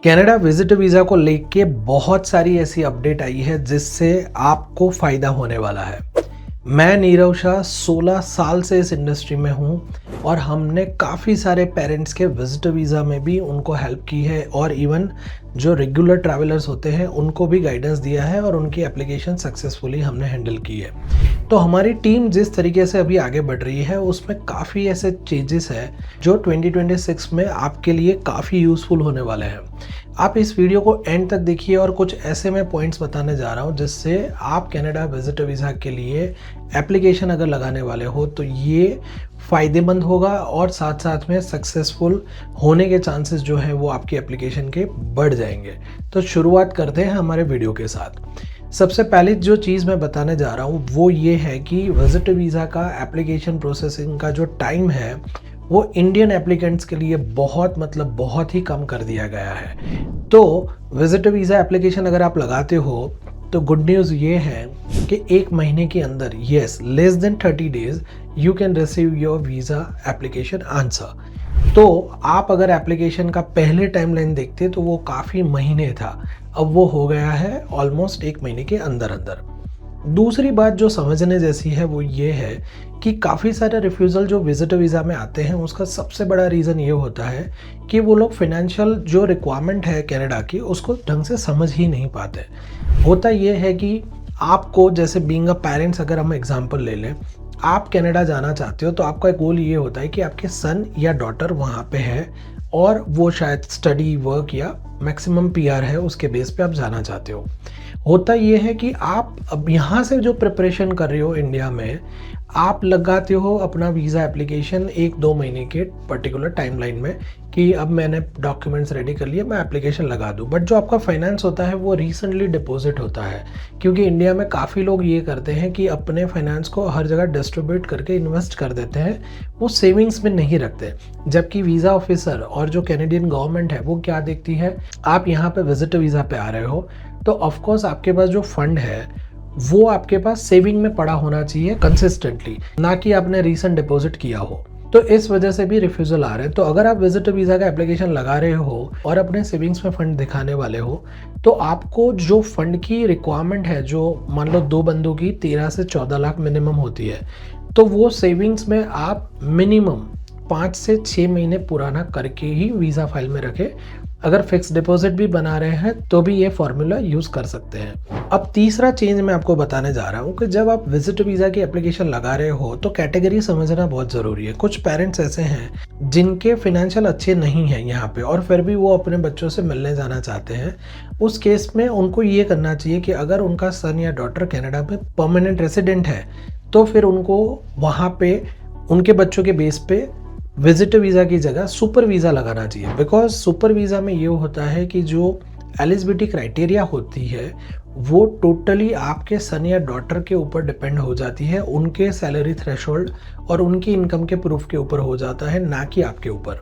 Canada visitor visa को लेके बहुत सारी ऐसी अपडेट आई है जिससे आपको फ़ायदा होने वाला है। मैं नीरव शाह 16 साल से इस इंडस्ट्री में हूँ और हमने काफ़ी सारे पेरेंट्स के विजिटर वीज़ा में भी उनको हेल्प की है और इवन जो रेगुलर ट्रैवलर्स होते हैं उनको भी गाइडेंस दिया है और उनकी एप्लीकेशन सक्सेसफुली हमने हैंडल की है। तो हमारी टीम जिस तरीके से अभी आगे बढ़ रही है उसमें काफ़ी ऐसे चेंजेस हैं जो 2026 में आपके लिए काफ़ी यूज़फुल होने वाले हैं। आप इस वीडियो को एंड तक देखिए और कुछ ऐसे मैं पॉइंट्स बताने जा रहा हूँ जिससे आप कनाडा विजिटर वीज़ा के लिए एप्लीकेशन अगर लगाने वाले हो तो ये फ़ायदेमंद होगा और साथ साथ में सक्सेसफुल होने के चांसेस जो है वो आपकी एप्लीकेशन के बढ़ जाएंगे। तो शुरुआत करते हैं हमारे वीडियो के साथ। सबसे पहले जो चीज़ मैं बताने जा रहा हूँ वो ये है कि विजिटर वीज़ा का एप्लीकेशन प्रोसेसिंग का जो टाइम है वो इंडियन एप्लीकेंट्स के लिए बहुत ही कम कर दिया गया है। तो विजिटर वीज़ा एप्लीकेशन अगर आप लगाते हो तो गुड न्यूज़ ये है कि 1 महीने के अंदर less than 30 days you can receive your visa application answer. तो आप अगर एप्लीकेशन का पहले टाइमलाइन देखते तो वो काफ़ी महीने था, अब वो हो गया है ऑलमोस्ट 1 महीने के अंदर अंदर। दूसरी बात जो समझने जैसी है वो ये है कि काफ़ी सारे रिफ्यूज़ल जो विजिटर वीज़ा में आते हैं उसका सबसे बड़ा रीज़न ये होता है कि वो लोग फाइनेंशियल जो रिक्वायरमेंट है कनाडा की उसको ढंग से समझ ही नहीं पाते। होता ये है कि आपको जैसे बीइंग अ पेरेंट्स अगर हम एग्जांपल ले लें, आप कनाडा जाना चाहते हो तो आपका एक गोल ये होता है कि आपके सन या डॉटर वहाँ पे है और वो शायद स्टडी वर्क या मैक्सिमम पीआर है उसके बेस पे आप जाना चाहते हो। होता ये है कि आप अब यहाँ से जो प्रिपरेशन कर रहे हो इंडिया में, आप लगाते हो अपना वीज़ा एप्लीकेशन 1-2 महीने के पर्टिकुलर टाइमलाइन में कि अब मैंने डॉक्यूमेंट्स रेडी कर लिए, मैं एप्लीकेशन लगा दूँ। बट जो आपका फाइनेंस होता है वो रिसेंटली डिपॉजिट होता है, क्योंकि इंडिया में काफ़ी लोग ये करते हैं कि अपने फाइनेंस को हर जगह डिस्ट्रीब्यूट करके इन्वेस्ट कर देते हैं, वो सेविंग्स में नहीं रखते। जबकि वीज़ा ऑफिसर और जो कैनेडियन गवर्नमेंट है वो क्या देखती है, आप यहाँ पे विजिटर वीज़ा पे आ रहे हो तो ऑफकोर्स आपके पास जो फंड है वो आपके पास सेविंग में पड़ा होना चाहिए कंसिस्टेंटली, ना कि आपने रीसेंट डिपॉजिट किया हो। तो इस वजह से भी रिफ्यूज़ल आ रहे हैं। तो अगर आप विजिटर वीज़ा का एप्लीकेशन लगा रहे हो और अपने सेविंग्स में फ़ंड दिखाने वाले हो तो आपको जो फंड की रिक्वायरमेंट है, जो मान लो 2 बंदों की 13 से 14 लाख मिनिमम होती है, तो वो सेविंग्स में आप मिनिमम 5 से 6 महीने पुराना करके ही वीज़ा फाइल में रखें। अगर फिक्स डिपॉजिट भी बना रहे हैं तो भी ये फॉर्मूला यूज़ कर सकते हैं। अब तीसरा चेंज मैं आपको बताने जा रहा हूँ कि जब आप विजिटर वीज़ा की एप्लीकेशन लगा रहे हो तो कैटेगरी समझना बहुत ज़रूरी है। कुछ पेरेंट्स ऐसे हैं जिनके फाइनेंशियल अच्छे नहीं हैं यहाँ पे और फिर भी वो अपने बच्चों से मिलने जाना चाहते हैं। उस केस में उनको ये करना चाहिए कि अगर उनका सन या डॉटर कनाडा में परमानेंट रेसिडेंट है तो फिर उनको वहाँ पे उनके बच्चों के बेस पे विजिटर वीज़ा की जगह सुपर वीज़ा लगाना चाहिए। बिकॉज सुपर वीज़ा में ये होता है कि जो एलिजिबिलिटी क्राइटेरिया होती है वो टोटली आपके सन या डॉटर के ऊपर डिपेंड हो जाती है, उनके सैलरी थ्रेशोल्ड और उनकी इनकम के प्रूफ के ऊपर हो जाता है, ना कि आपके ऊपर।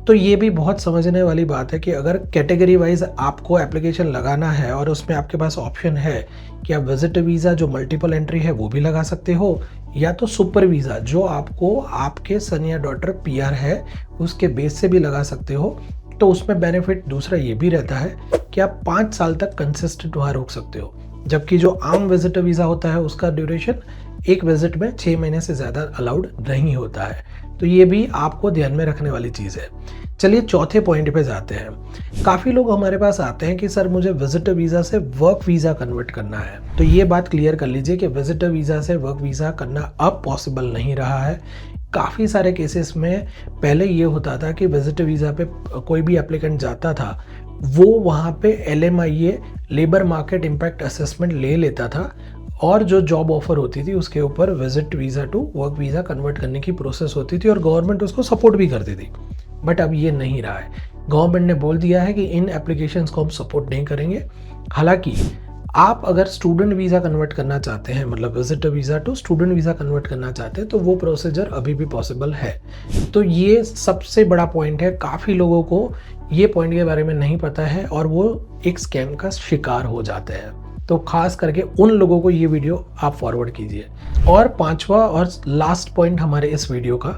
तो ये भी बहुत समझने वाली बात है कि अगर कैटेगरी वाइज आपको एप्लीकेशन लगाना है और उसमें आपके पास ऑप्शन है कि आप विजिटर वीज़ा जो मल्टीपल एंट्री है वो भी लगा सकते हो, या तो सुपर वीज़ा जो आपको आपके सन या डॉटर पीआर है उसके बेस से भी लगा सकते हो। तो उसमें बेनिफिट दूसरा ये भी रहता है कि आप 5 साल तक कंसिस्टेंट वहाँ रुक सकते हो, जबकि जो आम विजिटर वीज़ा होता है उसका ड्यूरेशन एक विजिट में 6 महीने से ज़्यादा अलाउड नहीं होता है। तो ये भी आपको ध्यान में रखने वाली चीज़ है। चलिए चौथे पॉइंट पे जाते हैं। काफ़ी लोग हमारे पास आते हैं कि सर मुझे विजिटर वीज़ा से वर्क वीज़ा कन्वर्ट करना है। तो ये बात क्लियर कर लीजिए कि विजिटर वीज़ा से वर्क वीज़ा करना अब पॉसिबल नहीं रहा है। काफ़ी सारे केसेस में पहले ये होता था कि विजिटर वीज़ा पे कोई भी एप्लीकेंट जाता था वो वहाँ पे LMIA labour market impact assessment ले लेता था और जो जॉब ऑफर होती थी उसके ऊपर visit visa to work visa convert करने की प्रोसेस होती थी और गवर्नमेंट उसको सपोर्ट भी करती थी। बट अब ये नहीं रहा है। गवर्नमेंट ने बोल दिया है कि इन एप्लीकेशंस को हम सपोर्ट नहीं करेंगे। हालांकि आप अगर स्टूडेंट वीज़ा कन्वर्ट करना चाहते हैं, मतलब visitor visa to student visa convert करना चाहते हैं, तो वो प्रोसीजर अभी भी पॉसिबल है। तो ये सबसे बड़ा पॉइंट है। काफ़ी लोगों को ये पॉइंट के बारे में नहीं पता है और वो एक स्कैम का शिकार हो जाते हैं। तो खास करके उन लोगों को ये वीडियो आप फॉरवर्ड कीजिए। और पांचवा और लास्ट पॉइंट हमारे इस वीडियो का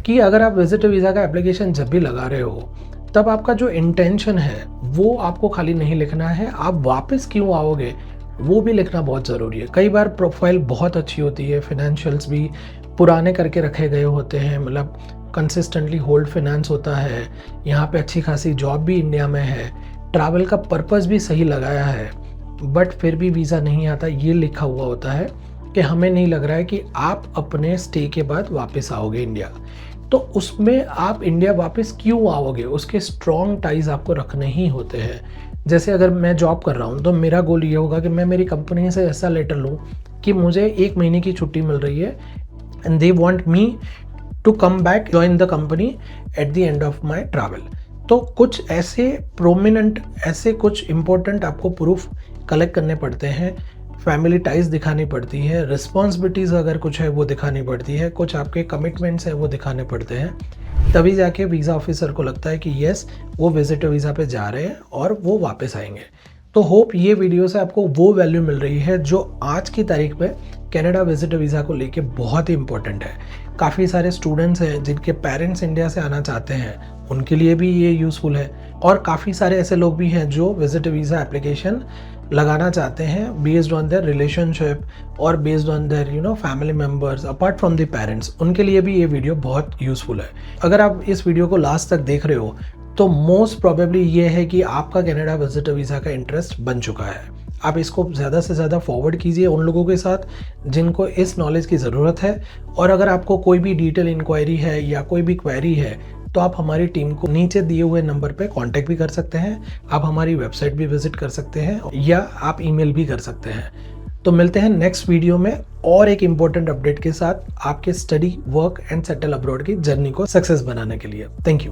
कि अगर आप विजिटर वीज़ा का एप्लीकेशन जब भी लगा रहे हो तब आपका जो इंटेंशन है वो आपको खाली नहीं लिखना है, आप वापस क्यों आओगे वो भी लिखना बहुत ज़रूरी है। कई बार प्रोफाइल बहुत अच्छी होती है, फिनेंशियल्स भी पुराने करके रखे गए होते हैं, मतलब कंसिस्टेंटली होल्ड फाइनेंस होता है, यहाँ पे अच्छी खासी जॉब भी इंडिया में है, ट्रैवल का पर्पस भी सही लगाया है, बट फिर भी वीज़ा नहीं आता, ये लिखा हुआ होता है कि हमें नहीं लग रहा है कि आप अपने स्टे के बाद वापस आओगे इंडिया। तो उसमें आप इंडिया वापस क्यों आओगे, उसके स्ट्रॉन्ग टाइज आपको रखने ही होते हैं। जैसे अगर मैं जॉब कर रहा हूँ तो मेरा गोल ये होगा कि मैं मेरी कंपनी से ऐसा लेटर लूँ कि मुझे 1 महीने की छुट्टी मिल रही है and they want me to come back join the company at the end of my travel. तो कुछ ऐसे प्रोमिनेंट, ऐसे कुछ इंपॉर्टेंट आपको प्रूफ कलेक्ट करने पड़ते हैं, फैमिली टाइज दिखानी पड़ती है, रिस्पॉन्सिबिलिटीज़ अगर कुछ है वो दिखानी पड़ती है, कुछ आपके कमिटमेंट्स हैं वो दिखाने पड़ते हैं, तभी जाके वीज़ा ऑफिसर को लगता है कि येस वो विजिटर वीज़ा पे जा रहे हैं और वो वापस आएंगे। तो होप ये वीडियो से आपको वो वैल्यू मिल रही है जो आज की तारीख में कनाडा विजिटर वीज़ा को लेके बहुत ही इंपॉर्टेंट है। काफ़ी सारे स्टूडेंट्स हैं जिनके पेरेंट्स इंडिया से आना चाहते हैं, उनके लिए भी ये यूज़फुल है, और काफ़ी सारे ऐसे लोग भी हैं जो विजिटर वीज़ा एप्लीकेशन लगाना चाहते हैं बेस्ड ऑन देयर रिलेशनशिप और based on their family members apart from the parents. उनके लिए भी ये वीडियो बहुत यूज़फुल है। अगर आप इस वीडियो को लास्ट तक देख रहे हो तो मोस्ट प्रोबेबली ये है कि आपका कनाडा विजिटर वीज़ा का इंटरेस्ट बन चुका है। आप इसको ज़्यादा से ज़्यादा फॉरवर्ड कीजिए उन लोगों के साथ जिनको इस नॉलेज की ज़रूरत है। और अगर आपको कोई भी डिटेल इंक्वायरी है या कोई भी क्वेरी है तो आप हमारी टीम को नीचे दिए हुए नंबर पे कांटेक्ट भी कर सकते हैं, आप हमारी वेबसाइट भी विजिट कर सकते हैं या आप ईमेल भी कर सकते हैं। तो मिलते हैं नेक्स्ट वीडियो में और एक इम्पोर्टेंट अपडेट के साथ आपके study, work and settle abroad की जर्नी को सक्सेस बनाने के लिए। Thank you.